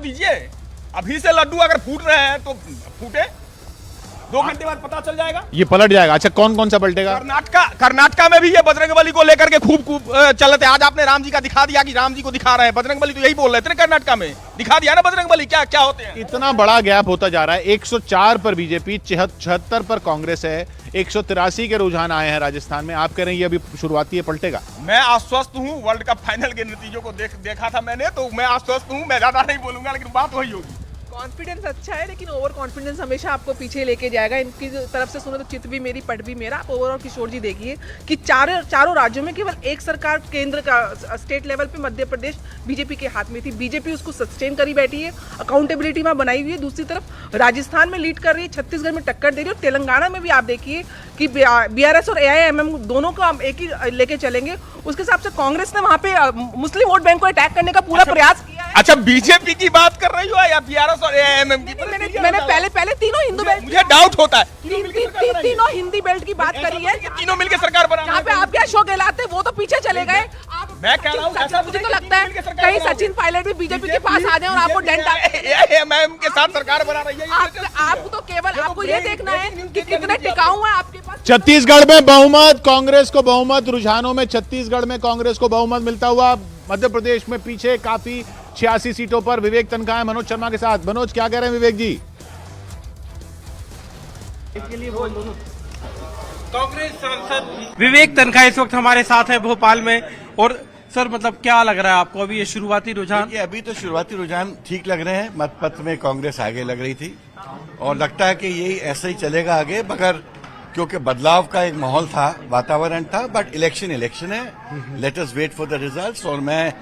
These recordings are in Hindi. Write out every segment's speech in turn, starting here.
दीजिए। अभी से लड्डू अगर फूट रहे हैं तो फूटे, 2 घंटे बाद पता चल जाएगा, ये पलट जाएगा। अच्छा, कौन कौन सा पलटेगा? कर्नाटका में भी ये बजरंगबली को लेकर के खूब चल रहे थे। आज आपने राम जी का दिखा दिया कि राम जी को दिखा रहे हैं, बजरंगबली तो यही बोल रहे थे कर्नाटका में, दिखा दिया ना बजरंगबली क्या क्या होते हैं। इतना बड़ा गैप होता जा रहा है। 104 पर बीजेपी, 76 पर कांग्रेस है, 183 के रुझान आए हैं राजस्थान में। आप कह रहे हैं ये अभी शुरुआती है, पलटेगा? मैं आश्वस्त हूँ, वर्ल्ड कप फाइनल के नतीजों को देखा था मैंने, तो मैं आश्वस्त हूँ। मैं ज्यादा नहीं बोलूंगा, लेकिन बात वही होगी। कॉन्फिडेंस अच्छा है, लेकिन ओवर कॉन्फिडेंस हमेशा आपको पीछे लेके जाएगा। इनकी तरफ से सुनो तो चित भी मेरी पट भी मेरा। आप ओवरऑल किशोर जी देखिए कि चारों राज्यों में केवल एक सरकार केंद्र का स्टेट लेवल पे मध्य प्रदेश बीजेपी के हाथ में थी। बीजेपी उसको सस्टेन करी बैठी है, अकाउंटेबिलिटी वहाँ बनाई हुई है। दूसरी तरफ राजस्थान में लीड कर रही है, छत्तीसगढ़ में टक्कर दे रही है, और तेलंगाना में भी आप देखिए कि BRS और AIMM दोनों को हम एक ही लेके चलेंगे। उसके हिसाब से कांग्रेस ने वहाँ पे मुस्लिम वोट बैंक को अटैक करने का पूरा प्रयास किया है। अच्छा, बीजेपी की बात कर रही हो या BRS और AIMM की? मैंने पहले तीनों हिंदू बेल्ट, मुझे डाउट होता है, तीनों हिंदी बेल्ट की बात करी है। तीनों मिलकर सरकार बना, यहाँ पे आप क्या अशोक गहलोत थे, वो तो पीछे चले गए। मैं कह रहा हूँ ऐसा मुझे तो लगता है कहीं सचिन पायलट भी बीजेपी के पास आ जाए और आपको डेंट AIMM के साथ सरकार बना रही है। आपको तो केवल आपको ये देखना है कि कितने टिकाऊ है आपके पास। छत्तीसगढ़ में बहुमत, कांग्रेस को बहुमत, रुझानों में छत्तीसगढ़ में कांग्रेस को बहुमत मिलता हुआ। मध्य प्रदेश में पीछे काफी 86 सीटों पर विवेक तनखा है मनोज शर्मा के साथ। मनोज, क्या कह रहे हैं विवेक जी? कांग्रेस सांसद विवेक तनखा इस वक्त हमारे साथ है भोपाल में। और सर, मतलब क्या लग रहा है आपको अभी ये शुरुआती रुझान? अभी तो शुरुआती रुझान ठीक लग रहे हैं। मतपत्र में कांग्रेस आगे लग रही थी और लगता है कि यही ऐसे ही चलेगा आगे, मगर क्योंकि बदलाव का एक माहौल था, वातावरण था, बट इलेक्शन है। Let us wait for the results. और मैं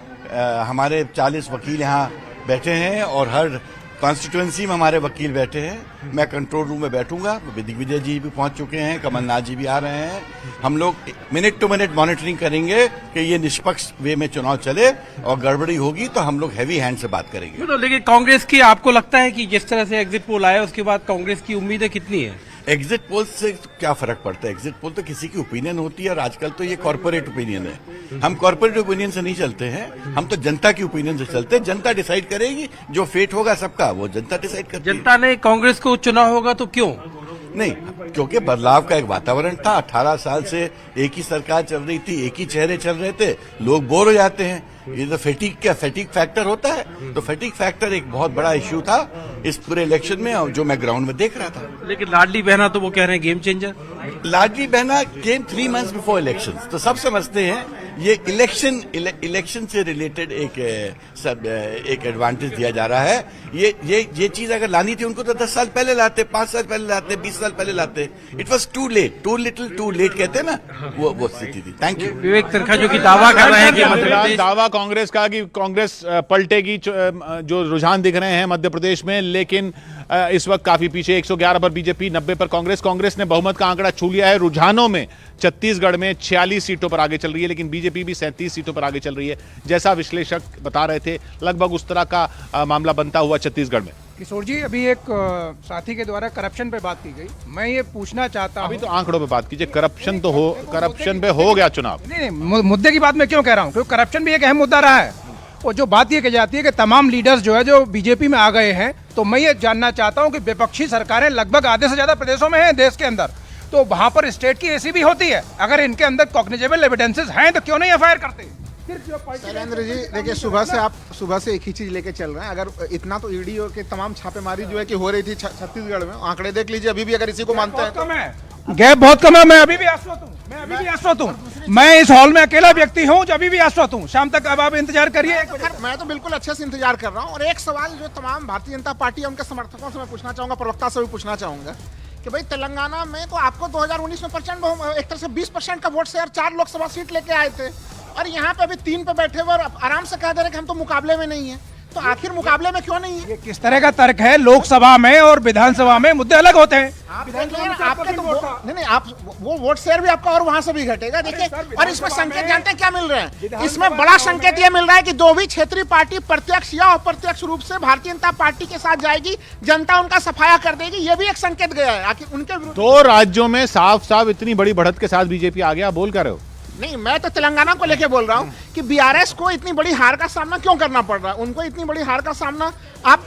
हमारे 40 वकील यहाँ बैठे हैं और हर कॉन्स्टिट्यूएंसी में हमारे वकील बैठे हैं। मैं कंट्रोल रूम में बैठूंगा, दिग्विजय जी भी पहुंच चुके हैं, कमलनाथ जी भी आ रहे हैं। हम लोग मिनट टू मिनट मॉनिटरिंग करेंगे कि ये निष्पक्ष वे में चुनाव चले, और गड़बड़ी होगी तो हम लोग हैवी हैंड से बात करेंगे। तो लेकिन कांग्रेस की आपको लगता है कि जिस तरह से एग्जिट पोल आया उसके बाद कांग्रेस की उम्मीदें कितनी है? एग्जिट पोल से क्या फर्क पड़ता है? एग्जिट पोल तो किसी की ओपिनियन होती है, और आजकल तो ये कॉर्पोरेट ओपिनियन है। हम कॉर्पोरेट ओपिनियन से नहीं चलते हैं, हम तो जनता की ओपिनियन से चलते हैं। जनता डिसाइड करेगी, जो फेट होगा सबका वो जनता डिसाइड करती है। जनता ने कांग्रेस को चुना होगा तो क्यों नहीं? क्योंकि बदलाव का एक वातावरण था। 18 साल से एक ही सरकार चल रही थी, एक ही चेहरे चल रहे थे, लोग बोर हो जाते हैं। ये तो फैटिक फैक्टर होता है, तो फैटिक फैक्टर एक बहुत बड़ा इश्यू था इस पूरे इलेक्शन में, और जो मैं ग्राउंड में देख रहा था। लेकिन लाडली बहना तो वो कह रहे हैं गेम चेंजर। लाडली बहना केम 3 मंथ्स बिफोर इलेक्शंस, तो सब समझते हैं ये इलेक्शन से रिलेटेड एक एडवांटेज दिया जा रहा है। ये चीज अगर लानी थी उनको तो 10 साल पहले लाते, 5 साल पहले लाते, 20 साल पहले लाते। It was too late, too little too late कहते हैं ना, वो स्थिति थी। Thank you. विवेक तनखा जो कि दावा कर रहे हैं कि मध्य प्रदेश, दावा कांग्रेस का कि कांग्रेस पलटेगी, जो रुझान दिख रहे हैं मध्य प्रदेश में, लेकिन इस वक्त काफी पीछे। 111 पर बीजेपी, 90 पर कांग्रेस ने बहुमत का आंकड़ा छू लिया है। रुझानों में छत्तीसगढ़ में 46 सीटों पर आगे चल रही है, लेकिन बीजेपी भी 37 सीटों पर आगे चल रही है। जैसा विश्लेषक बता रहे थे, लगभग उस तरह का मामला बनता हुआ छत्तीसगढ़ में। किशोर जी, अभी एक साथी के द्वारा करप्शन पे बात की गई। मैं ये पूछना चाहता हूं, अभी तो आंकड़ों पे बात कीजिए। करप्शन तो हो, करप्शन पे हो गया चुनाव। नहीं, मुद्दे की बात मैं क्यों कह रहा हूँ, क्योंकि करप्शन भी एक अहम मुद्दा रहा है। और जो बात ये कही जाती है कि तमाम लीडर्स जो है जो बीजेपी में आ गए हैं, तो मैं ये जानना चाहता हूँ कि विपक्षी सरकारें लगभग आधे से ज्यादा प्रदेशों में हैं देश के अंदर, तो वहां पर स्टेट की एसी भी होती है। अगर इनके अंदर कॉग्निजेबल एविडेंसेस हैं तो क्यों नहीं एफआईआर करते? शैलेंद्र जी देखिए, सुबह से एक ही चीज लेके चल रहे हैं। अगर इतना तो ईडी के तमाम छापेमारी जो है कि हो रही थी छत्तीसगढ़ में, आंकड़े देख लीजिए, अभी भी अगर इसी को मानते हैं गैप बहुत कम है। मैं अभी भी आश्वस्त हूँ, मैं इस हॉल में अकेला व्यक्ति हूँ जो अभी भी आश्वस्त हूँ। शाम तक अब आप इंतजार करिए। मैं तो बिल्कुल अच्छे से इंतजार कर रहा हूँ। और एक सवाल जो तमाम भारतीय जनता पार्टी उनके समर्थकों से मैं पूछना चाहूंगा, प्रवक्ता से भी पूछना चाहूंगा कि भाई तेलंगाना में तो आपको 2019 में एक तरह से 20% का वोट शेयर 4 लोकसभा सीट लेके आए थे, और यहाँ पे अभी 3 पे बैठे हुए और आराम से कह दे रहे कि हम तो मुकाबले में नहीं है। तो आखिर मुकाबले में क्यों नहीं है? ये किस तरह का तर्क है? लोकसभा में और विधानसभा में मुद्दे अलग होते हैं। आपके तो नहीं, आप वो वोट शेयर भी आपका और वहां से भी घटेगा। देखिए, और इसमें संकेत जानते हैं क्या मिल रहे हैं? इसमें बड़ा संकेत ये मिल रहा है कि जो भी क्षेत्रीय पार्टी प्रत्यक्ष या अप्रत्यक्ष रूप से भारतीय जनता पार्टी के साथ जाएगी, जनता उनका सफाया कर देगी। ये भी एक संकेत गया है। आखिर उनके 2 राज्यों में साफ साफ इतनी बड़ी बढ़त के साथ बीजेपी आ गया, बोल कर रहे हो? नहीं, मैं तो तेलंगाना को लेके बोल रहा हूँ कि बीआरएस को इतनी बड़ी हार का सामना क्यों करना पड़ रहा है, उनको इतनी बड़ी हार का सामना आप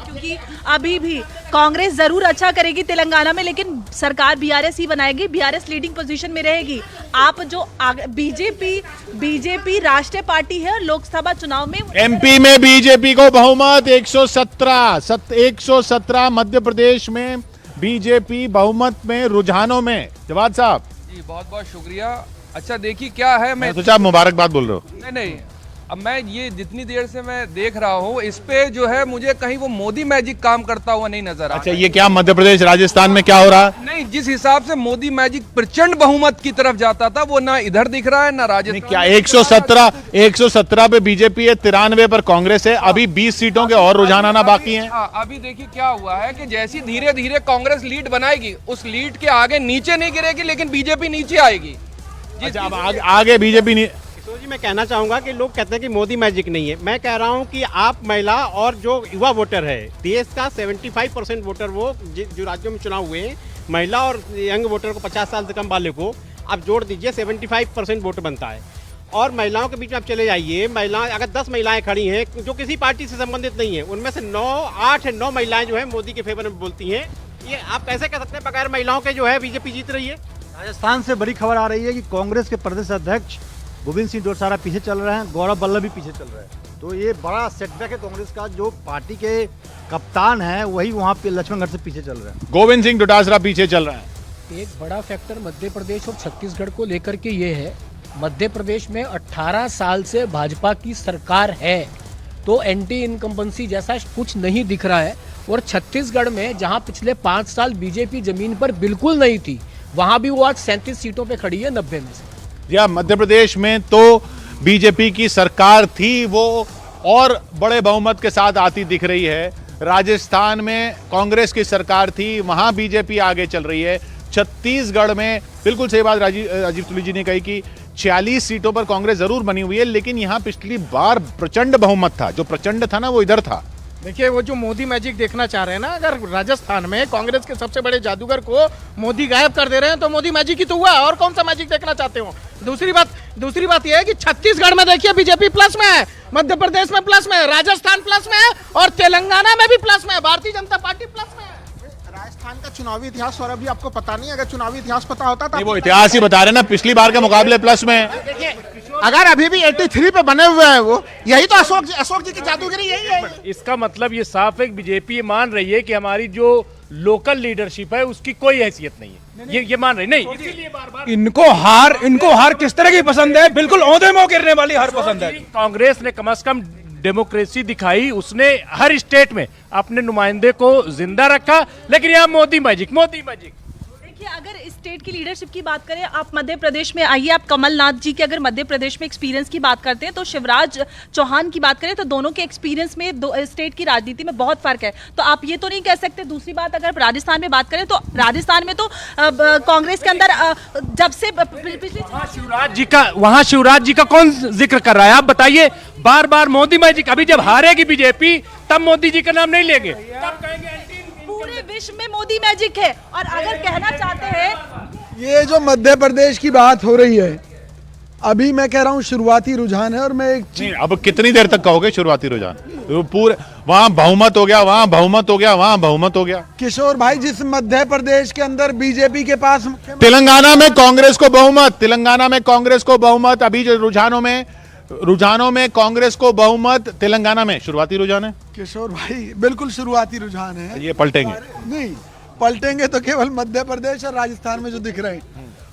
क्योंकि अभी भी कांग्रेस जरूर अच्छा करेगी तेलंगाना में, लेकिन सरकार बीआरएस ही बनाएगी, बीआरएस लीडिंग पोजीशन में रहेगी। आप जो बीजेपी राष्ट्रीय पार्टी है, लोकसभा चुनाव में एमपी में बीजेपी को बहुमत 117 मध्य प्रदेश में बीजेपी बहुमत में, रुझानों में। जवाद साहब जी बहुत बहुत शुक्रिया। अच्छा देखिए क्या है, मैं सोचा आप मुबारकबाद बोल रहे हो। नहीं, अब मैं ये जितनी देर से मैं देख रहा हूँ इस पे जो है मुझे कहीं वो मोदी मैजिक काम करता हुआ नहीं नजर आ रहा। अच्छा ये क्या मध्य प्रदेश राजस्थान में क्या हो रहा है? नहीं, जिस हिसाब से मोदी मैजिक प्रचंड बहुमत की तरफ जाता था वो ना इधर दिख रहा है ना राजस्थान। क्या 117 पे बीजेपी है, 93 पर कांग्रेस है, अभी 20 सीटों के और रुझान आना बाकी है। अभी देखिए क्या हुआ है कि जैसी धीरे धीरे कांग्रेस लीड बनाएगी, उस लीड के आगे नीचे नहीं गिरेगी, लेकिन बीजेपी नीचे आएगी। अच्छा अब आगे बीजेपी नहीं। किशोर जी मैं कहना चाहूंगा कि लोग कहते हैं कि मोदी मैजिक नहीं है, मैं कह रहा हूं कि आप महिला और जो युवा वोटर है, देश का 75% वोटर वो जो राज्यों में चुनाव हुए हैं, महिला और यंग वोटर को 50 साल से कम वाले को आप जोड़ दीजिए, 75% वोट बनता है। और महिलाओं के बीच में आप चले जाइए, महिलाएं अगर 10 महिलाएं खड़ी हैं जो किसी पार्टी से संबंधित नहीं है, उनमें से 8-9 महिलाएं जो है मोदी के फेवर में बोलती हैं। ये आप कैसे कह सकते हैं बगैर महिलाओं के जो है बीजेपी जीत रही है? राजस्थान से बड़ी खबर आ रही है कि कांग्रेस के प्रदेश अध्यक्ष गोविंद सिंह डोटासरा पीछे चल रहे हैं, गौरव वल्लभ भी पीछे चल रहे हैं। तो ये बड़ा सेटबैक है कांग्रेस का। जो पार्टी के कप्तान है वही वहाँ पे लक्ष्मणगढ़ से पीछे चल रहे हैं। गोविंद सिंह डोटासरा पीछे चल रहे हैं। एक बड़ा फैक्टर मध्य प्रदेश और छत्तीसगढ़ को लेकर के ये है, मध्य प्रदेश में 18 साल से भाजपा की सरकार है, तो एंटी इनकम्बेंसी जैसा कुछ नहीं दिख रहा है। और छत्तीसगढ़ में जहाँ पिछले 5 साल बीजेपी जमीन पर बिल्कुल नहीं थी, वहाँ भी वो आज 37 सीटों पे खड़ी है 90 में से। या मध्य प्रदेश में तो बीजेपी की सरकार थी, वो और बड़े बहुमत के साथ आती दिख रही है। राजस्थान में कांग्रेस की सरकार थी, वहां बीजेपी आगे चल रही है। छत्तीसगढ़ में बिल्कुल सही बात राजीव तुली जी ने कही कि 46 सीटों पर कांग्रेस जरूर बनी हुई है, लेकिन यहां पिछली बार प्रचंड बहुमत था। जो प्रचंड था ना वो इधर था। देखिए वो जो मोदी मैजिक देखना चाह रहे हैं ना, अगर राजस्थान में कांग्रेस के सबसे बड़े जादूगर को मोदी गायब कर दे रहे हैं तो मोदी मैजिक ही तो हुआ, और कौन सा मैजिक देखना चाहते हो? दूसरी बात यह है कि छत्तीसगढ़ में देखिए बीजेपी प्लस में है, मध्य प्रदेश में प्लस में है, राजस्थान प्लस में है और तेलंगाना में भी प्लस में है, भारतीय जनता पार्टी प्लस में है। राजस्थान का चुनावी इतिहास और अभी आपको पता नहीं, अगर चुनावी इतिहास पता होता तो वो इतिहास ही बता रहे ना, पिछली बार के मुकाबले प्लस में है। अगर अभी भी 83 पे बने हुए हैं वो, यही तो अशोक जी की जादूगरी यही है। इसका मतलब ये साफ है कि बीजेपी ये मान रही है कि हमारी जो लोकल लीडरशिप है उसकी कोई हैसियत नहीं है, ये मान रही नहीं। इनको हार किस तरह की पसंद है? बिल्कुल औंधे मुंह गिरने वाली हार पसंद है। कांग्रेस ने कम से कम डेमोक्रेसी दिखाई, उसने हर स्टेट में अपने नुमाइंदे को जिंदा रखा, लेकिन यहाँ मोदी मैजिक। देखिए अगर स्टेट की लीडरशिप की बात करें, आप मध्य प्रदेश में आइए, आप कमलनाथ जी के अगर मध्य प्रदेश में एक्सपीरियंस की बात करते हैं तो शिवराज चौहान की बात करें तो दोनों के एक्सपीरियंस में स्टेट की राजनीति में बहुत फर्क है। तो आप ये तो नहीं कह सकते। दूसरी बात अगर राजस्थान में बात करें तो राजस्थान में तो कांग्रेस के अंदर जब से पिछले वहाँ शिवराज जी का कौन जिक्र कर रहा है? आप बताइए। बार बार मोदी मैजिक। अभी जब हारेगी बीजेपी तब मोदी जी का नाम नहीं लेंगे, तब कहेंगे पूरे विश्व में मोदी मैजिक है। और अगर कहना चाहते हैं, ये जो मध्य प्रदेश की बात हो रही है, अभी मैं कह रहा हूँ शुरुआती रुझान है। और मैं एक नहीं, अब कितनी देर तक कहोगे शुरुआती रुझान? पूरे वहां बहुमत हो गया, वहां बहुमत हो गया, वहां बहुमत हो गया। किशोर भाई, जिस मध्य प्रदेश के अंदर बीजेपी के पास तेलंगाना में कांग्रेस को बहुमत, अभी जो रुझानों में कांग्रेस को बहुमत तेलंगाना में शुरुआती रुझान है। किशोर भाई बिल्कुल शुरुआती रुझान है, ये पलटेंगे नहीं पलटेंगे तो केवल मध्य प्रदेश और राजस्थान में जो दिख रहे हैं।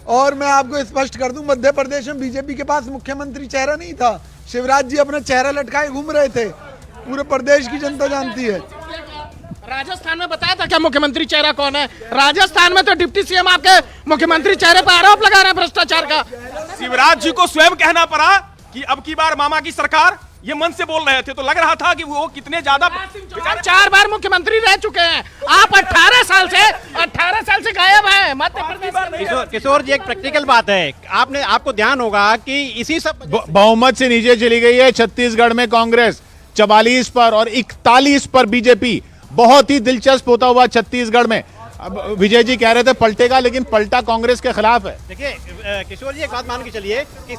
और मैं आपको स्पष्ट कर दूं, मध्य प्रदेश में बीजेपी के पास मुख्यमंत्री चेहरा नहीं था। शिवराज जी अपना चेहरा लटकाए घूम रहे थे, पूरे प्रदेश की जनता जानती है। राजस्थान में बताया था क्या मुख्यमंत्री चेहरा कौन है? राजस्थान में तो डिप्टी सीएम आपके मुख्यमंत्री चेहरे पर आरोप लगा रहे हैं भ्रष्टाचार का। शिवराज जी को स्वयं कहना पड़ा कि अब की बार मामा की सरकार, ये मन से बोल रहे थे तो लग रहा था कि वो कितने ज्यादा 4 बार मुख्यमंत्री रह चुके हैं। आप 18 साल से गायब हैं मध्य प्रदेश। किशोर जी एक प्रैक्टिकल बात है, आपको ध्यान होगा कि इसी सब बहुमत से नीचे चली गई है छत्तीसगढ़ में कांग्रेस 44 पर और 41 पर बीजेपी। बहुत ही दिलचस्प होता हुआ छत्तीसगढ़ में अब विजय जी कह रहे थे पलटेगा, लेकिन पलटा कांग्रेस के खिलाफ है। देखिए किशोर जी, एक बात मान के चलिए कि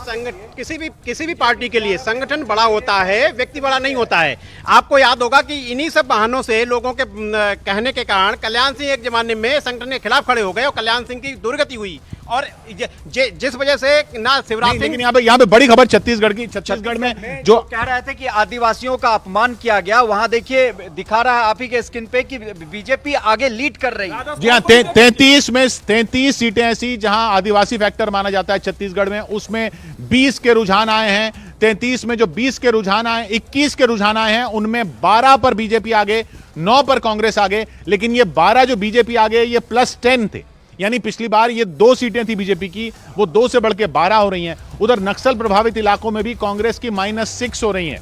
किसी भी पार्टी के लिए संगठन बड़ा होता है, व्यक्ति बड़ा नहीं होता है। आपको याद होगा कि इन्हीं सब बहानों से, लोगों के कहने के कारण कल्याण सिंह एक जमाने में संगठन के खिलाफ खड़े हो गए और कल्याण सिंह की दुर्गति हुई। और जिस वजह से ना शिवराज सिंह, लेकिन यहाँ पे बड़ी खबर छत्तीसगढ़ की, छत्तीसगढ़ में जो कह रहे थे कि आदिवासियों का अपमान किया गया, वहां देखिए दिखा रहा है आप ही के स्क्रीन पे कि बीजेपी आगे लीड कर रही है। जी हाँ, 33 में 33 सीटें ऐसी जहां आदिवासी फैक्टर माना जाता है छत्तीसगढ़ में, उसमें 20 के रुझान आए हैं। 33 में जो 20 के रुझान आए, 21 के रुझान आए हैं, उनमें 12 पर बीजेपी आगे, 9 पर कांग्रेस आगे। लेकिन ये 12 जो बीजेपी आगे, ये +10 थे, यानी पिछली बार ये 2 सीटें थी बीजेपी की, वो 2 से बढ़ के 12 हो रही हैं। उधर नक्सल प्रभावित इलाकों में भी कांग्रेस की -6 हो रही हैं।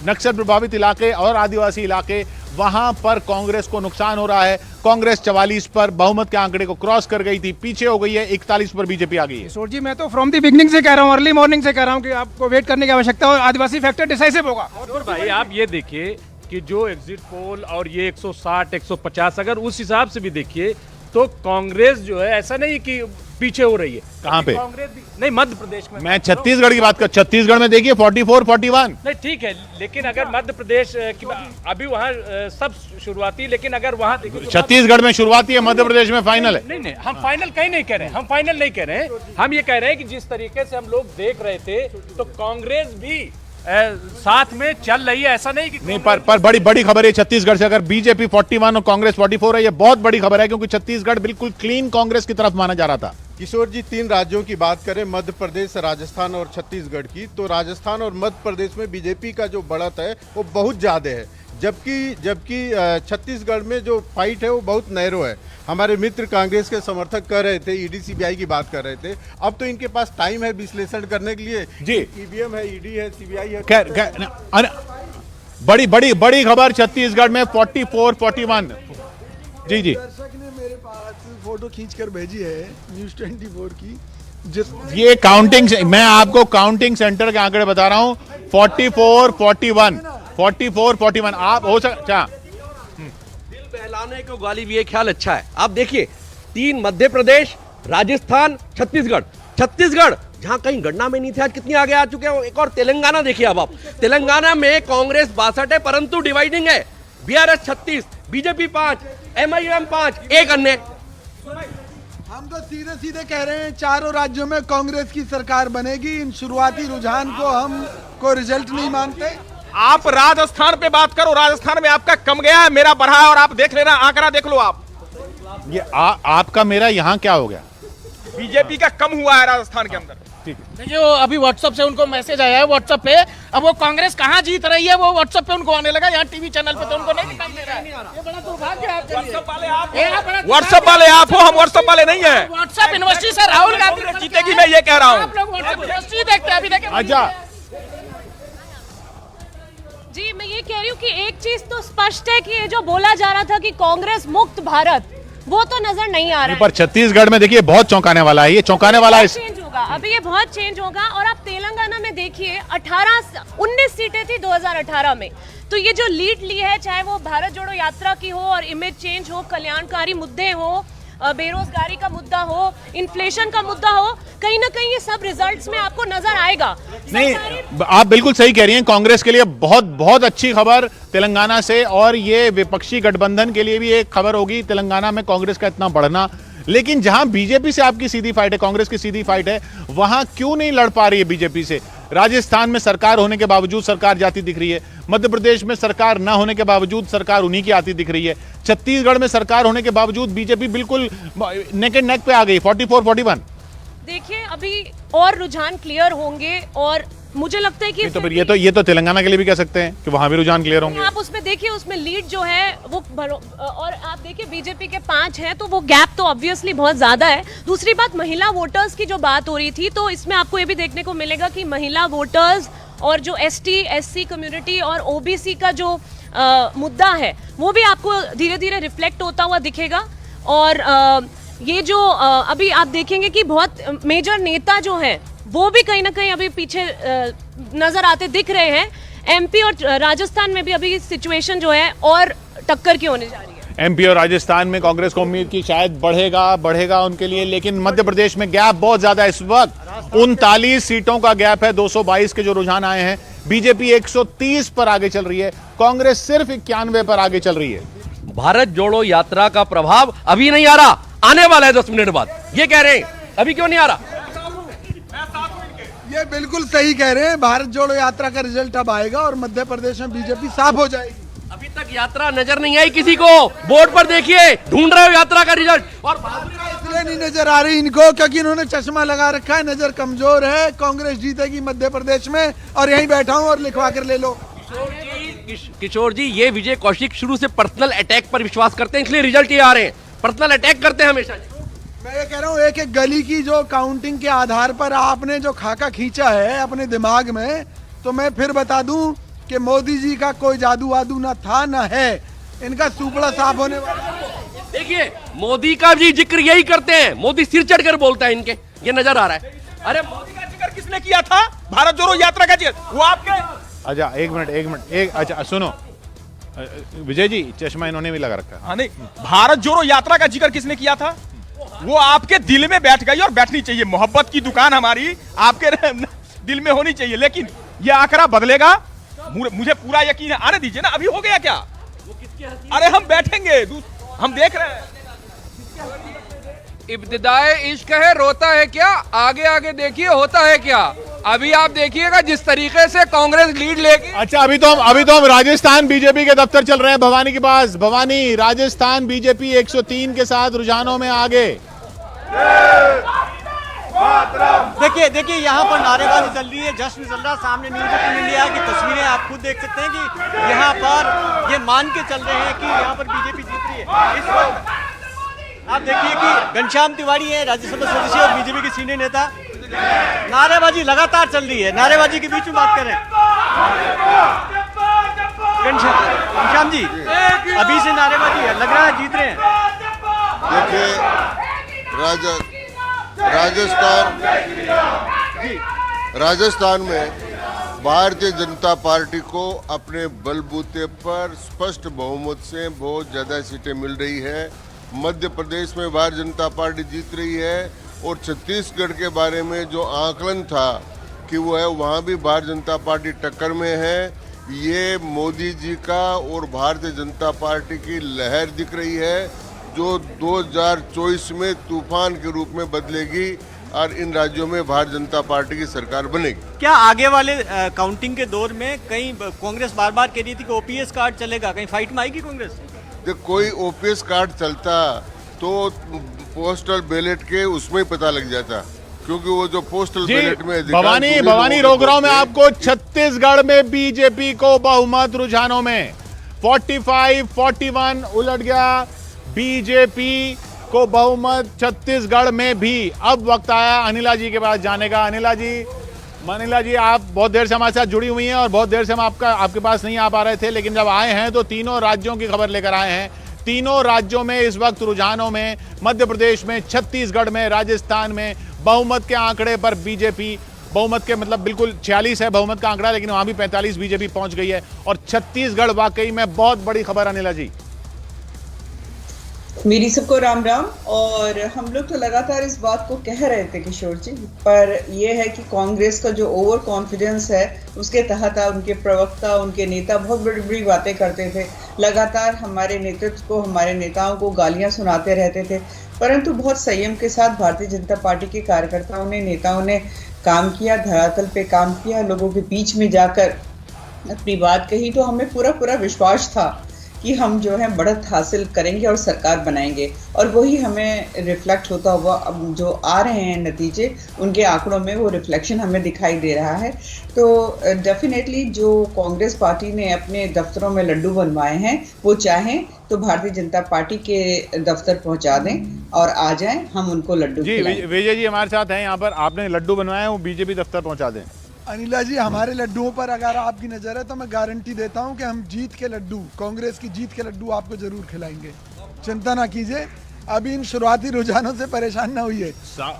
नक्सल प्रभावित इलाके और आदिवासी इलाके, वहां पर कांग्रेस को नुकसान हो रहा है। कांग्रेस 44 पर बहुमत के आंकड़े को क्रॉस कर गई थी, पीछे हो गई है, 41 पर बीजेपी आ गई है। किशोर जी, मैं तो फ्रॉम द बिगनिंग से कह रहा हूँ, अर्ली मॉर्निंग से कह रहा हूँ कि आपको वेट करने की आवश्यकता है और आदिवासी फैक्टर डिसाइसिव होगा। और भाई आप ये देखिए कि जो एग्जिट पोल और ये 160 150, अगर उस हिसाब से भी देखिए तो कांग्रेस जो है ऐसा नहीं कि पीछे हो रही है। कहां पे? कांग्रेस नहीं, मध्य प्रदेश में। मैं छत्तीसगढ़ की बात कर, छत्तीसगढ़ में देखिए 44 41। नहीं ठीक है, लेकिन अगर मध्य प्रदेश की अभी वहाँ सब शुरुआती, लेकिन अगर वहाँ देखिए छत्तीसगढ़ में शुरुआती है, मध्य प्रदेश में फाइनल है। नहीं, हम फाइनल कहीं नहीं कह रहे हैं, हम फाइनल नहीं कह रहे हैं। हम ये कह रहे हैं कि जिस तरीके से हम लोग देख रहे थे तो कांग्रेस भी साथ में चल रही है, ऐसा नहीं कि नहीं। पर बड़ी खबर है छत्तीसगढ़ से, अगर बीजेपी 41 और कांग्रेस 44 है, ये बहुत बड़ी खबर है, क्योंकि छत्तीसगढ़ बिल्कुल क्लीन कांग्रेस की तरफ माना जा रहा था। किशोर जी, 3 राज्यों की बात करें, मध्य प्रदेश, राजस्थान और छत्तीसगढ़ की, तो राजस्थान और मध्य प्रदेश में बीजेपी का जो बढ़त है वो बहुत ज्यादा है, जबकि छत्तीसगढ़ में जो फाइट है वो बहुत नैरो है। हमारे मित्र कांग्रेस के समर्थक कर रहे थे, ईडी सीबीआई की बात कर रहे थे, अब तो इनके पास टाइम है विश्लेषण करने के लिए। जी, ईवीएम है, ईडी है, सीबीआई है। बड़ी खबर छत्तीसगढ़ में 44 41। जी जी, दर्शक ने मेरे पास फोटो खींचकर भेजी है न्यूज़ 24 की। ये काउंटिंग, मैं आपको काउंटिंग सेंटर के आंकड़े बता रहा हूँ। 44 41 44 41। आप हो सकता दिल बहलाने को गालिब, ये ख्याल अच्छा है। आप देखिए 3 मध्य प्रदेश, राजस्थान, छत्तीसगढ़ जहां कहीं गणना में नहीं थे, आज कितनी आगे आ चुके हैं। एक और तेलंगाना देखिए, अब आप तेलंगाना में कांग्रेस 62 है, परंतु डिवाइडिंग है। बीआरएस 36, बीजेपी 5, एमआईएम 5, एक अन्य। हम तो सीधे कह रहे हैं चारों राज्यों में कांग्रेस की सरकार बनेगी। इन शुरुआती रुझान को हम कोई रिजल्ट नहीं मानते। आप राजस्थान पे बात करो, राजस्थान में आपका कम गया है, मेरा बढ़ा है, और आप देख लेना आंकड़ा देख लो आप। ये आपका मेरा यहाँ क्या हो गया? बीजेपी का कम हुआ है राजस्थान के अंदर। जो अभी व्हाट्सएप से उनको मैसेज आया है व्हाट्सएप पे, अब वो कांग्रेस कहाँ जीत रही है वो व्हाट्सएप पे उनको आने लगा, यहाँ टीवी चैनल पे तो उनको नहीं दिखाई दे रहा है। ये बड़ा दुर्भाग्य है आपके लिए। व्हाट्सएप वाले आप हो, हम व्हाट्सएप वाले नहीं है। व्हाट्सएप यूनिवर्सिटी से राहुल गांधी जीतेगी, मैं ये कह रहा हूँ। आप लोग व्हाट्सएप यूनिवर्सिटी देखते हैं, अभी देखें। अच्छा जी, मैं ये कह रही हूँ कि एक चीज तो स्पष्ट है कि ये जो बोला जा रहा था कि कांग्रेस मुक्त भारत, वो तो नजर नहीं आ रहा है। पर छत्तीसगढ़ में देखिए बहुत चौंकाने वाला है, ये चौंकाने वाला है। चेंज होगा, अभी ये बहुत चेंज होगा। और आप तेलंगाना में देखिए 19 सीटें थी 2018 में, तो ये जो लीड ली है, चाहे वो भारत जोड़ो यात्रा की हो और इमेज चेंज हो, कल्याणकारी मुद्दे हो, बेरोजगारी का मुद्दा हो, इन्फ्लेशन का मुद्दा हो, कहीं ना कहीं ये सब रिजल्ट्स में आपको नजर आएगा। नहीं, आप बिल्कुल सही कह रही हैं। कांग्रेस के लिए बहुत अच्छी खबर तेलंगाना से, और ये विपक्षी गठबंधन के लिए भी एक खबर होगी तेलंगाना में कांग्रेस का इतना बढ़ना। लेकिन जहां बीजेपी से आपकी सीधी फाइट है, कांग्रेस की सीधी फाइट है, वहां क्यों नहीं लड़ पा रही है बीजेपी से? राजस्थान में सरकार होने के बावजूद सरकार जाती दिख रही है, मध्य प्रदेश में सरकार न होने के बावजूद सरकार उन्हीं की आती दिख रही है, छत्तीसगढ़ में सरकार होने के बावजूद बीजेपी बिल्कुल नेक एंड नेक पे आ गई 44 41। देखिए अभी और रुझान क्लियर होंगे, और मुझे लगता है कि तो फिर ये तो तेलंगाना के लिए भी कह सकते हैं कि वहां भी रुझान क्लियर होंगे। आप उसमें देखिए, उसमें लीड जो है वो और आप देखिए बीजेपी के 5 हैं, तो वो गैप तो ऑब्वियसली बहुत ज्यादा है। दूसरी बात, महिला वोटर्स की जो बात हो रही थी, तो इसमें आपको ये भी देखने को मिलेगा कि महिला वोटर्स और जो ST SC कम्युनिटी और OBC का जो मुद्दा है, वो भी आपको धीरे धीरे रिफ्लेक्ट होता हुआ दिखेगा। और ये जो अभी आप देखेंगे कि बहुत मेजर नेता जो हैं, वो भी कहीं ना कहीं अभी पीछे नजर आते दिख रहे हैं। MP और राजस्थान में भी अभी सिचुएशन जो है और टक्कर की होने जा रही है। एमपी और राजस्थान में कांग्रेस को उम्मीद की शायद बढ़ेगा उनके लिए, लेकिन मध्य प्रदेश में गैप बहुत ज्यादा है इस वक्त। 39 सीटों का गैप है, 222 के जो रुझान आए हैं। बीजेपी 130 पर आगे चल रही है, कांग्रेस सिर्फ 91 पर आगे चल रही है। भारत जोड़ो यात्रा का प्रभाव अभी नहीं आ रहा, आने वाला है 10 मिनट बाद, ये कह रहे हैं। अभी क्यों नहीं आ रहा? ये बिल्कुल सही कह रहे हैं, भारत जोड़ो यात्रा का रिजल्ट अब आएगा और मध्य प्रदेश में बीजेपी साफ हो जाएगी। अभी तक यात्रा नजर नहीं आई किसी को, बोर्ड पर देखिए, ढूंढ रहे हो यात्रा का रिजल्ट। और इसलिए नहीं नजर आ रही इनको क्योंकि इन्होंने चश्मा लगा रखा है, नजर कमजोर है। कांग्रेस जीतेगी मध्य प्रदेश में और यहीं बैठा हूं और लिखवा कर ले लो। किशोर जी, ये विजय कौशिक शुरू से पर्सनल अटैक पर विश्वास करते हैं, इसलिए रिजल्ट ये आ रहे हैं। पर्सनल अटैक करते हैं हमेशा। मैं ये कह रहा हूँ, एक एक गली की जो काउंटिंग के आधार पर आपने जो खाका खींचा है अपने दिमाग में, तो मैं फिर बता दूं कि मोदी जी का कोई जादू वादू ना था ना है, इनका सुपड़ा साफ होने वाला। देखिए, मोदी का भी जिक्र यही करते हैं, मोदी सिर चढ़कर बोलता है, इनके ये नजर आ रहा है। अरे मोदी का जिक्र किसने किया था? भारत जोड़ो यात्रा का जिक्र वो आपके। अच्छा एक मिनट, अच्छा सुनो विजय जी, चश्मा इन्होंने भी लगा रखा है। हाँ नहीं, भारत जोड़ो यात्रा का जिक्र किसने किया था? वो आपके दिल में बैठ गई और बैठनी चाहिए। मोहब्बत की दुकान हमारी आपके दिल में होनी चाहिए, लेकिन ये आंकड़ा बदलेगा, मुझे पूरा यकीन है। आने दीजिए ना, अभी हो गया क्या? अरे हम बैठेंगे, हम देख रहे हैं। इब्तिदाए इश्क है, रोता है क्या? आगे आगे देखिए होता है क्या। अभी आप देखिएगा जिस तरीके से कांग्रेस लीड लेगी। अच्छा, अभी तो हम राजस्थान बीजेपी के दफ्तर चल रहे हैं भवानी के पास। भवानी, राजस्थान बीजेपी 103 के साथ रुझानों में आगे। देखिए यहाँ पर नारेबाजी चल रही है, जश्न चल रहा है। सामने न्यूज 18 इंडिया की तस्वीरें आप खुद देख सकते हैं कि यहाँ पर ये मान के चल रहे हैं कि यहाँ पर बीजेपी जीत रही है। इस वक्त आप देखिए कि घनश्याम तिवारी है, राज्यसभा सदस्य और बीजेपी के सीनियर नेता। नारेबाजी लगातार चल रही है, नारेबाजी के बीच में बात करें। घनश्याम जी, अभी से नारेबाजी है, लग रहा है जीत रहे हैं। देखिए, राजस्थान में भारतीय जनता पार्टी को अपने बलबूते पर स्पष्ट बहुमत से बहुत ज़्यादा सीटें मिल रही है। मध्य प्रदेश में भारतीय जनता पार्टी जीत रही है और छत्तीसगढ़ के बारे में जो आकलन था कि वो है, वहाँ भी भारतीय जनता पार्टी टक्कर में है। ये मोदी जी का और भारतीय जनता पार्टी की लहर दिख रही है जो 2024 में तूफान के रूप में बदलेगी और इन राज्यों में भारतीय जनता पार्टी की सरकार बनेगी। क्या आगे वाले काउंटिंग के दौर में कहीं कांग्रेस बार बार कह रही थी कि ओपीएस कार्ड चलेगा, कहीं फाइट में आएगी कांग्रेस? तो कोई ओपीएस कार्ड चलता तो पोस्टल बैलेट के उसमें ही पता लग जाता, क्योंकि वो जो पोस्टल बैलेट में भवानी रोक रहा हूं मैं आपको। छत्तीसगढ़ में बीजेपी को बहुमत रुझानों में 45-41 उलट गया। बीजेपी को बहुमत छत्तीसगढ़ में भी। अब वक्त आया अनिला जी के पास जाने का। अनिला जी, आप बहुत देर से हमारे साथ जुड़ी हुई हैं और बहुत देर से हम आपके पास नहीं आ पा रहे थे, लेकिन जब आए हैं तो तीनों राज्यों की खबर लेकर आए हैं। तीनों राज्यों में इस वक्त रुझानों में, मध्य प्रदेश में, छत्तीसगढ़ में, राजस्थान में बहुमत के आंकड़े पर बीजेपी, बहुमत के मतलब बिल्कुल 46 है बहुमत का आंकड़ा, लेकिन वहां भी 45 बीजेपी पहुंच गई है। और छत्तीसगढ़ वाकई में बहुत बड़ी खबर। अनिला जी, मेरी सबको राम राम। और हम लोग तो लगातार इस बात को कह रहे थे किशोर जी, पर यह है कि कांग्रेस का जो ओवर कॉन्फिडेंस है उसके तहत उनके प्रवक्ता, उनके नेता बहुत बड़ी बड़ी बातें करते थे, लगातार हमारे नेतृत्व को, हमारे नेताओं को गालियां सुनाते रहते थे। परंतु बहुत संयम के साथ भारतीय जनता पार्टी के कार्यकर्ताओं ने, नेताओं ने काम किया, धरातल पे काम किया, लोगों के बीच में जाकर अपनी बात कही। तो हमें पूरा विश्वास था कि हम जो है बढ़त हासिल करेंगे और सरकार बनाएंगे, और वही हमें रिफ्लेक्ट होता हुआ अब जो आ रहे हैं नतीजे, उनके आंकड़ों में वो रिफ्लेक्शन हमें दिखाई दे रहा है। तो डेफिनेटली जो कांग्रेस पार्टी ने अपने दफ्तरों में लड्डू बनवाए हैं, वो चाहें तो भारतीय जनता पार्टी के दफ्तर पहुंचा दें और आ जाएं, हम उनको लड्डू खिलाएं। विजय जी हमारे साथ हैं यहाँ पर। आपने लड्डू बनवाए हैं, वो बीजेपी दफ्तर पहुँचा दें। अनिला जी, हमारे लड्डुओं पर अगर आपकी नजर है तो मैं गारंटी देता हूं कि हम जीत के लड्डू, कांग्रेस की जीत के लड्डू आपको जरूर खिलाएंगे, चिंता ना कीजिए। अभी इन शुरुआती रुझानों से परेशान ना हुई है।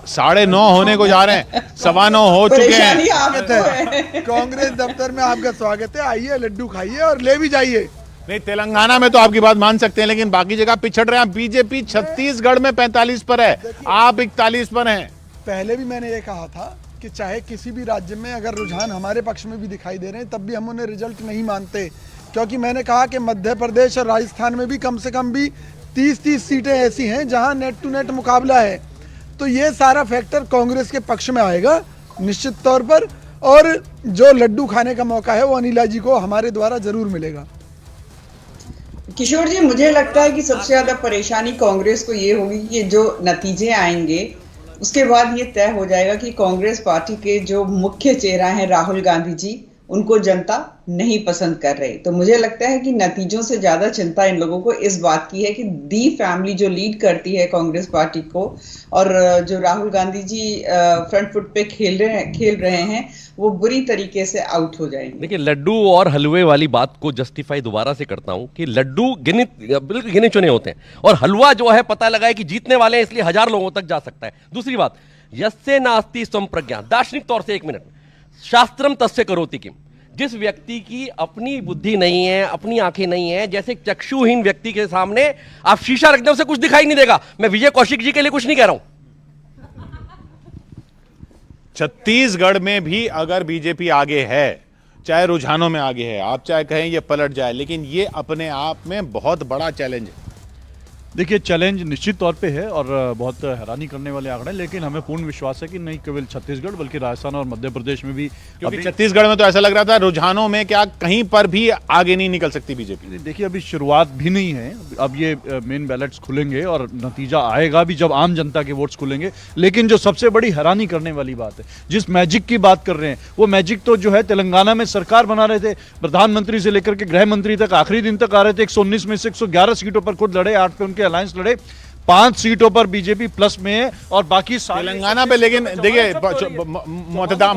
9:30 होने को जा रहे हैं, 9:15 हो चुके हैं। कांग्रेस दफ्तर में आपका स्वागत है, आइए लड्डू खाइए और ले भी जाइए। नहीं, तेलंगाना में तो आपकी बात मान सकते हैं, लेकिन बाकी जगह पिछड़ रहे हैं। बीजेपी छत्तीसगढ़ में 45 पर है, आप 41 पर हैं। पहले भी मैंने ये कहा था कि चाहे किसी भी राज्य में अगर रुझान हमारे पक्ष में भी दिखाई दे रहे हैं, तब भी हम उन्हें रिजल्ट नहीं मानते, क्योंकि मैंने कहा कि मध्य प्रदेश और राजस्थान में भी कम से कम भी 30-30 सीटें ऐसी हैं जहां नेट टू नेट मुकाबला है। तो ये सारा फैक्टर कांग्रेस के पक्ष में आएगा निश्चित तौर पर, और जो लड्डू खाने का मौका है वो अनिला जी को हमारे द्वारा जरूर मिलेगा। किशोर जी, मुझे लगता है कि सबसे ज्यादा परेशानी कांग्रेस को ये होगी कि जो नतीजे आएंगे उसके बाद ये तय हो जाएगा कि कांग्रेस पार्टी के जो मुख्य चेहरा हैं राहुल गांधी जी, उनको जनता नहीं पसंद कर रही। तो मुझे लगता है कि नतीजों से ज्यादा चिंता इन लोगों को इस बात की है कि दी फैमिली जो लीड करती है कांग्रेस पार्टी को, और जो राहुल गांधी जी फ्रंट फुट पे खेल रहे हैं, वो बुरी तरीके से आउट हो जाएंगे। देखिए, लड्डू और हलवे वाली बात को जस्टिफाई दोबारा से करता हूं कि लड्डू बिल्कुल गिने चुने होते हैं, और हलवा जो है पता लगा है कि जीतने वाले हैं, इसलिए 1000 लोगों तक जा सकता है। दूसरी बात, यस्य नास्ति संप्रज्ञा, दार्शनिक तौर से 1 मिनट, शास्त्रम तस्य करोति किम। जिस व्यक्ति की अपनी बुद्धि नहीं है, अपनी आंखें नहीं है, जैसे चक्षुहीन व्यक्ति के सामने आप शीशा रख दें उसे कुछ दिखाई नहीं देगा। मैं विजय कौशिक जी के लिए कुछ नहीं कह रहा हूं। छत्तीसगढ़ में भी अगर बीजेपी आगे है, चाहे रुझानों में आगे है, आप चाहे कहें ये पलट जाए, लेकिन ये अपने आप में बहुत बड़ा चैलेंज है। देखिए, चैलेंज निश्चित तौर पे है और बहुत हैरानी करने वाले आंकड़े, लेकिन हमें पूर्ण विश्वास है कि नहीं केवल छत्तीसगढ़ बल्कि राजस्थान और मध्य प्रदेश में भी, क्योंकि छत्तीसगढ़ में तो ऐसा लग रहा था रुझानों में क्या कहीं पर भी आगे नहीं निकल सकती बीजेपी। देखिए, अभी शुरुआत भी नहीं है, अब ये मेन बैलेट्स खुलेंगे और नतीजा आएगा भी जब आम जनता के वोट्स खुलेंगे। लेकिन जो सबसे बड़ी हैरानी करने वाली बात है, जिस मैजिक की बात कर रहे हैं, वो मैजिक तो जो है तेलंगाना में सरकार बना रहे थे, प्रधानमंत्री से लेकर के गृह मंत्री तक आखिरी दिन तक आ रहे थे, 119 में से 111 सीटों पर खुद लड़े, 8 पे उनके अलायंस लड़े, 5 सीटों पर बीजेपी प्लस में है और बाकी तेलंगाना पे। लेकिन देखिए,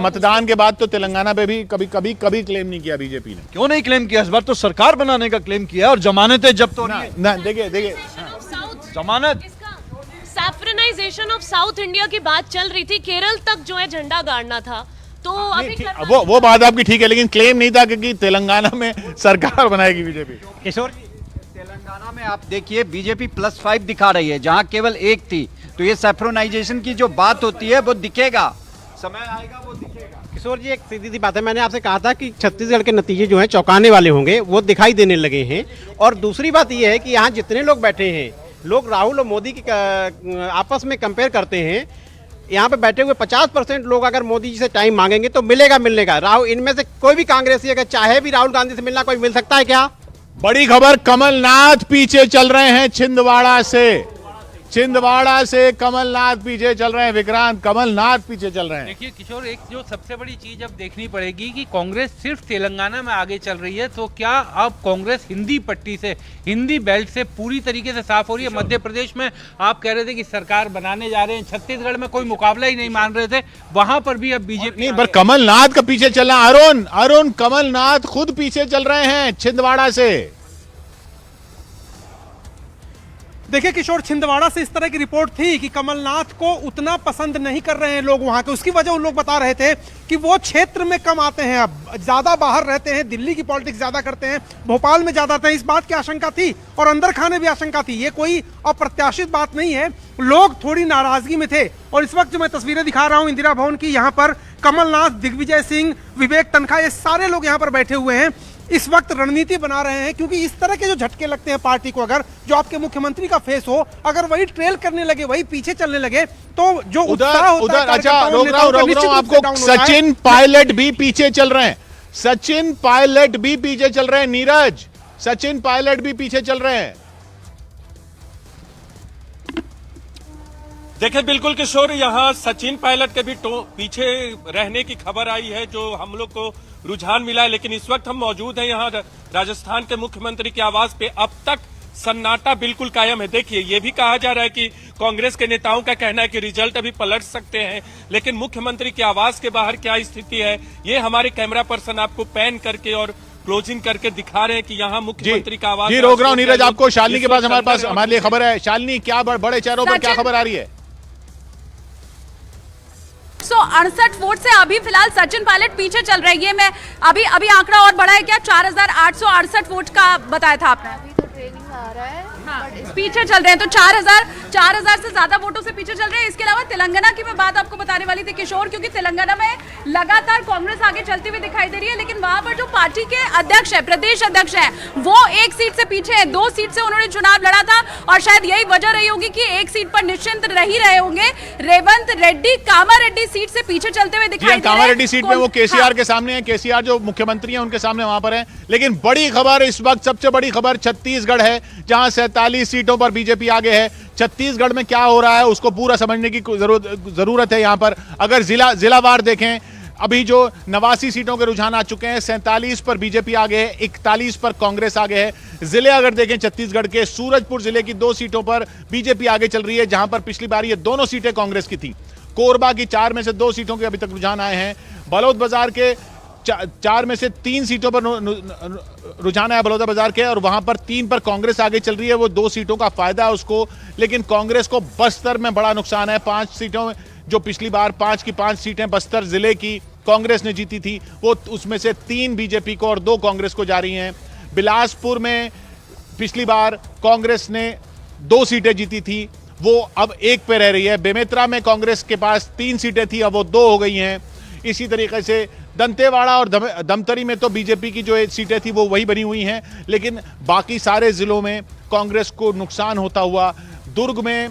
मतदान के बाद तो तेलंगाना पे भी कभी क्लेम नहीं किया बीजेपी ने। क्यों नहीं क्लेम किया? इस बार तो सरकार बनाने का क्लेम किया और जमानतें जब्त हो रही है। देखिए जमानत, सैफ्रनाइजेशन ऑफ साउथ इंडिया की बात चल रही थी, केरल तक जो है झंडा गाड़ना था, तो अभी वो बात आपकी ठीक है, लेकिन क्लेम नहीं था क्योंकि तेलंगाना में सरकार बनाएगी बीजेपी। किशोर, तेलंगाना में आप देखिए बीजेपी +5 दिखा रही है, जहां केवल 1 थी। तो ये सैफ्रोनाइजेशन की जो बात होती है वो दिखेगा, समय आएगा वो दिखेगा। किशोर जी, एक सीधी सी बात है, मैंने आपसे कहा था कि छत्तीसगढ़ के नतीजे जो हैं चौंकाने वाले होंगे, वो दिखाई देने लगे हैं। और दूसरी बात ये है कि यहाँ जितने लोग बैठे हैं, लोग राहुल और मोदी की आपस में कंपेयर करते हैं। यहाँ पे बैठे हुए 50% लोग अगर मोदी जी से टाइम मांगेंगे तो मिलेगा। राहुल, इनमें से कोई भी कांग्रेसी अगर चाहे भी राहुल गांधी से मिलना, कोई मिल सकता है क्या? बड़ी खबर, कमलनाथ पीछे चल रहे हैं छिंदवाड़ा से कमलनाथ पीछे चल रहे हैं। विक्रांत, कमलनाथ पीछे चल रहे हैं। देखिए किशोर, एक जो सबसे बड़ी चीज अब देखनी पड़ेगी कि कांग्रेस सिर्फ तेलंगाना में आगे चल रही है, तो क्या अब कांग्रेस हिंदी पट्टी से, हिंदी बेल्ट से पूरी तरीके से साफ हो रही है? मध्य प्रदेश में आप कह रहे थे कि सरकार बनाने जा रहे हैं, छत्तीसगढ़ में कोई मुकाबला ही नहीं मान रहे थे, वहां पर भी अब बीजेपी नहीं, पर कमलनाथ का पीछे चलना, अरुण कमलनाथ खुद पीछे चल रहे हैं छिंदवाड़ा से। देखिए किशोर, छिंदवाड़ा से इस तरह की रिपोर्ट थी कि कमलनाथ को उतना पसंद नहीं कर रहे हैं लोग वहां के। उसकी वजह उन लोग बता रहे थे कि वो क्षेत्र में कम आते हैं, अब ज्यादा बाहर रहते हैं, दिल्ली की पॉलिटिक्स ज्यादा करते हैं, भोपाल में ज्यादा आते हैं। इस बात की आशंका थी और अंदर खाने भी आशंका थी, ये कोई अप्रत्याशित बात नहीं है। लोग थोड़ी नाराजगी में थे और इस वक्त जो मैं तस्वीरें दिखा रहा हूं इंदिरा भवन की, यहाँ पर कमलनाथ, दिग्विजय सिंह, विवेक तनखा, ये सारे लोग यहाँ पर बैठे हुए हैं, इस वक्त रणनीति बना रहे हैं। क्योंकि इस तरह के जो झटके लगते हैं पार्टी को, अगर जो आपके मुख्यमंत्री का फेस हो, अगर वही ट्रेल करने लगे, वही पीछे चलने लगे, तो जो उत्साह होता है, अच्छा रोक रहा हूं आपको, सचिन पायलट भी पीछे चल रहे हैं, सचिन पायलट भी पीछे चल रहे हैं। नीरज, सचिन पायलट भी पीछे चल रहे हैं। देखिए बिल्कुल किशोर, यहाँ सचिन पायलट के भी पीछे रहने की खबर आई है, जो हम लोग को रुझान मिला है। लेकिन इस वक्त हम मौजूद हैं यहाँ राजस्थान के मुख्यमंत्री के आवास पे। अब तक सन्नाटा बिल्कुल कायम है। देखिए, ये भी कहा जा रहा है कि कांग्रेस के नेताओं का कहना है कि रिजल्ट अभी पलट सकते हैं, लेकिन मुख्यमंत्री के आवास के बाहर क्या स्थिति है, ये हमारे कैमरा पर्सन आपको पैन करके और क्लोजिंग करके दिखा रहे हैं कि यहाँ मुख्यमंत्री का आवास। जी रोक रहा हूँ नीरज आपको। शालिनी के पास हमारे लिए खबर है। शालिनी, क्या बड़े चेहरों पर क्या खबर आ रही है? 868 वोट से अभी फिलहाल सचिन पायलट पीछे चल रहे हैं। ये मैं अभी आंकड़ा और बढ़ा है क्या? 4868 वोट का बताया था आपने। हाँ, पीछे चल रहे हैं तो 4000 से ज्यादा वोटों से पीछे चल रहे हैं। इसके अलावा तेलंगाना की मैं बात आपको बताने वाली थी किशोर, क्योंकि तेलंगाना में लगातार कांग्रेस आगे चलती हुई दिखाई दे रही है, लेकिन वहां पर जो पार्टी के अध्यक्ष है, प्रदेश अध्यक्ष है, वो एक सीट से पीछे है। 2 सीट से उन्होंने चुनाव लड़ा था और शायद यही वजह रही होगी कि एक सीट पर निश्चिंत रही रहे होंगे। रेवंत रेड्डी कामारेड्डी सीट से पीछे चलते हुए दिखाई दे रहे हैं। कामारेड्डी सीट में वो केसीआर के सामने है, केसीआर जो मुख्यमंत्री हैं उनके सामने वहां पर है। लेकिन बड़ी खबर इस वक्त, सबसे बड़ी खबर छत्तीसगढ़ है, जहां 47 सीटों पर बीजेपी आगे है। छत्तीसगढ़ में क्या हो रहा है उसको पूरा समझने की जरूरत है। यहां पर अगर जिलावार देखें, अभी जो 89 सीटों के रुझान आ चुके हैं, 47 पर बीजेपी आगे है, 41 पर कांग्रेस आगे है। जिले अगर देखें छत्तीसगढ़ के, सूरजपुर जिले की 2 सीटों पर बीजेपी आगे चल रही है, जहां पर पिछली बार ये दोनों सीटें कांग्रेस की थी। कोरबा की 4 में से 2 सीटों के अभी तक रुझान आए हैं। बलौद बाजार के 4 में से 3 सीटों पर रुझान आया बलौदा बाजार के, और वहां पर 3 पर कांग्रेस आगे चल रही है। वो 2 सीटों का फायदा है उसको, लेकिन कांग्रेस को बस्तर में बड़ा नुकसान है। 5 सीटों में, जो पिछली बार 5 की 5 सीटें बस्तर जिले की कांग्रेस ने जीती थी, वो उसमें से 3 बीजेपी को और 2 कांग्रेस को जा रही हैं। बिलासपुर में पिछली बार कांग्रेस ने 2 सीटें जीती थी, वो अब 1 पे रह रही है। बेमेतरा में कांग्रेस के पास 3 सीटें थी, अब वो 2 हो गई हैं। इसी तरीके से दंतेवाड़ा और दमतरी में तो बीजेपी की जो सीटें थी वो वही बनी हुई हैं, लेकिन बाकी सारे जिलों में कांग्रेस को नुकसान होता हुआ। दुर्ग में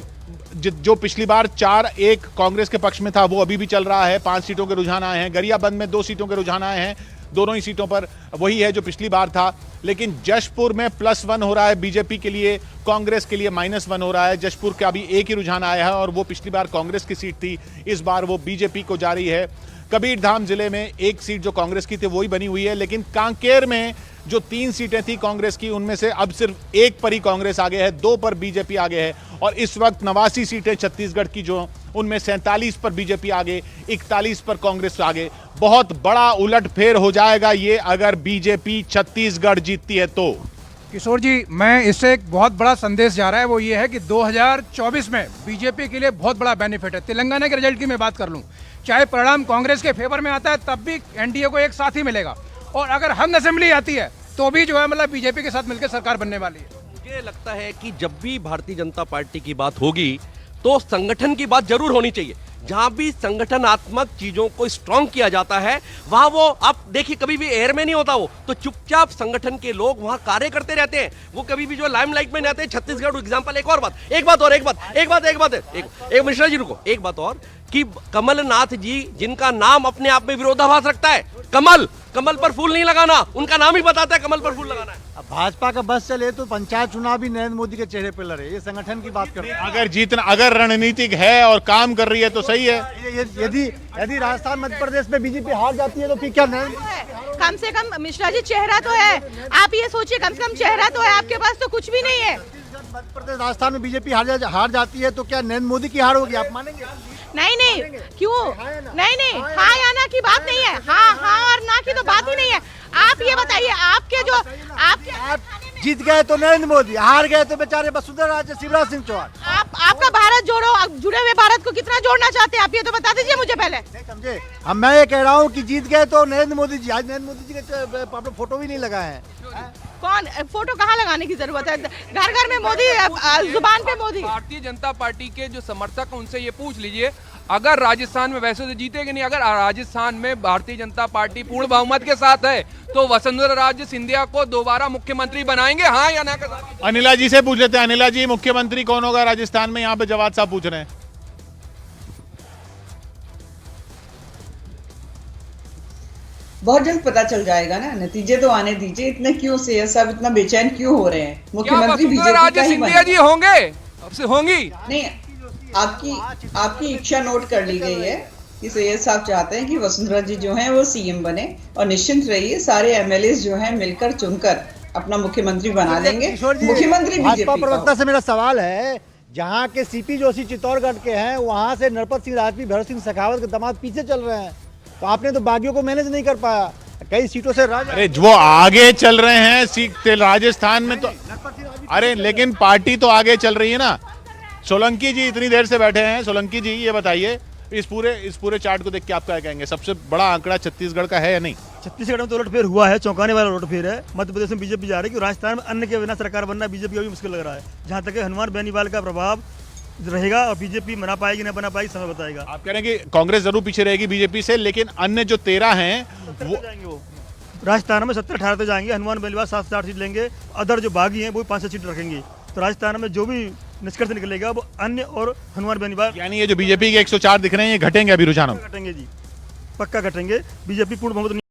जो पिछली बार 4-1 कांग्रेस के पक्ष में था, वो अभी भी चल रहा है, 5 सीटों के रुझान आए हैं। गरियाबंद में 2 सीटों के रुझान आए हैं, दोनों ही सीटों पर वही है जो पिछली बार था। लेकिन जशपुर में +1 हो रहा है बीजेपी के लिए, कांग्रेस के लिए -1 हो रहा है। जशपुर का अभी एक ही रुझान आया है और वो पिछली बार कांग्रेस की सीट थी, इस बार वो बीजेपी को जा रही है। कबीरधाम जिले में 1 सीट जो कांग्रेस की थी वही बनी हुई है, लेकिन कांकेर में जो 3 सीटें थी कांग्रेस की, उनमें से अब सिर्फ 1 पर ही कांग्रेस आगे है, 2 पर बीजेपी आगे है। और इस वक्त 89 सीटें छत्तीसगढ़ की जो, उनमें 47 पर बीजेपी आगे, 41 पर कांग्रेस आगे। बहुत बड़ा उलटफेर हो जाएगा ये अगर बीजेपी छत्तीसगढ़ जीतती है तो। किशोर जी, मैं इससे एक बहुत बड़ा संदेश जा रहा है, वो ये है कि 2024 में बीजेपी के लिए बहुत बड़ा बेनिफिट है। तेलंगाना के रिजल्ट की मैं बात कर लूं, चाहे परिणाम कांग्रेस के फेवर में आता है तब भी एनडीए को एक साथ ही मिलेगा, और अगर हंग असेंबली आती है तो भी जो है मतलब बीजेपी के साथ मिलकर सरकार बनने वाली है। मुझे लगता है कि जब भी भारतीय जनता पार्टी की बात होगी तो संगठन की बात जरूर होनी चाहिए। जहां भी संगठनात्मक चीजों को स्ट्रांग किया जाता है, वहां वो, आप देखिए, कभी भी एयर में नहीं होता वो, तो चुपचाप संगठन के लोग वहां कार्य करते रहते हैं, वो कभी भी जो लाइमलाइट में नहीं आते। छत्तीसगढ़ एग्जांपल, एक बात मिश्रा जी रुको, एक बात और, कि कमलनाथ जी जिनका नाम अपने आप में विरोधाभास रखता है, कमल पर फूल नहीं लगाना, उनका नाम ही बताता है कमल पर फूल लगाना है। अब भाजपा का बस चले तो पंचायत चुनाव भी नरेंद्र मोदी के चेहरे पे लड़े, ये संगठन की बात करते हैं। अगर रणनीतिक है और काम कर रही है तो सही है। यदि राजस्थान मध्य प्रदेश में बीजेपी हार जाती है तो फिर क्या? कम से कम मिश्रा जी चेहरा तो है, आप ये सोचिए, कम से कम चेहरा तो है, आपके पास तो कुछ भी नहीं है। मध्य प्रदेश राजस्थान में बीजेपी हार जाती है तो क्या नरेंद्र मोदी की हार होगी? आप मानेंगे? नहीं, क्यों? नहीं, हाँ या ना की बात नहीं है, हाँ और ना की तो बात ही नहीं है। आप ये बताइए, आपके जीत गए तो नरेंद्र मोदी, हार गए तो बेचारे वसुंधरा राजे, शिवराज सिंह चौहान। आपका भारत जोड़ो, जुड़े हुए भारत को कितना जोड़ना चाहते हैं आप, ये तो बता दीजिए मुझे पहले। नहीं समझे, मैं ये कह रहा हूँ कि जीत गए तो नरेंद्र मोदी जी। आज नरेंद्र मोदी जी के फोटो भी नहीं लगाए हैं। कौन फोटो कहाँ लगाने की जरूरत है? घर घर में मोदी, जुबान पे मोदी। भारतीय जनता पार्टी के जो समर्थक, उनसे ये पूछ लीजिए, अगर राजस्थान में, वैसे तो जीतेगी नहीं, अगर राजस्थान में भारतीय जनता पार्टी पूर्ण बहुमत के साथ है तो वसुंधरा राजे सिंधिया को दोबारा मुख्यमंत्री बनाएंगे, हाँ या ना? अनिला जी से पूछ लेते हैं। अनिला जी, मुख्यमंत्री कौन होगा राजस्थान में? यहाँ पे जवाब साहब पूछ रहे हैं। बहुत जल्द पता चल जाएगा ना, नतीजे तो आने दीजिए। इतने क्यों से सब इतना बेचैन क्यों हो रहे हैं? मुख्यमंत्री बीजेपी का ही सिंधिया जी होंगे, अब से होंगी नहीं? आपकी इच्छा नोट कर ली गई है कि सैयद साहब चाहते हैं कि वसुंधरा जी जो हैं वो सीएम बने, और निश्चिंत रहिए सारे एमएलए जो हैं मिलकर चुनकर अपना मुख्यमंत्री बना लेंगे। मुख्यमंत्री भाजपा प्रवक्ता से मेरा सवाल है, जहाँ के सीपी जोशी चित्तौड़गढ़ के हैं, वहाँ से नरपत सिंह राजवी, भरत सिंह शेखावत के दामाद पीछे चल रहे हैं, तो आपने तो बागियों को मैनेज नहीं कर पाया, कई सीटों से अरे वो आगे चल रहे हैं राजस्थान में तो, अरे लेकिन पार्टी तो आगे चल रही है ना। सोलंकी जी इतनी देर से बैठे हैं, सोलंकी जी ये बताइए, इस पूरे चार्ट को देख के आप क्या कहेंगे, सबसे बड़ा आंकड़ा छत्तीसगढ़ का है या नहीं? छत्तीसगढ़ में तो उलटफेर हुआ है, चौंकाने वाला उलटफेर है। मध्य प्रदेश में बीजेपी जा रही है, राजस्थान में अन्य के बिना सरकार बनना बीजेपी का भी मुश्किल लग रहा है। जहाँ तक हनुमान बेनीवाल का प्रभाव रहेगा और बीजेपी बना पाएगी ना बना पाएगी समय बताएगा। आप कह रहे हैं कि कांग्रेस जरूर पीछे रहेगी बीजेपी से, लेकिन अन्य जो 13 हैं वो जाएंगे, वो राजस्थान में 70-18 तो जाएंगे, हनुमान बेनीवाल 7 से 8 सीट लेंगे, अदर जो बागी हैं वो 5 सीट रखेंगे। तो राजस्थान में जो भी निष्कर्ष निकलेगा वो अन्य और हनुमान बेनीवाल, यानी ये जो बीजेपी के 104 दिख रहे हैं ये घटेंगे अभी रुझानों? घटेंगे जी, पक्का घटेंगे। बीजेपी पूर्ण बहुमत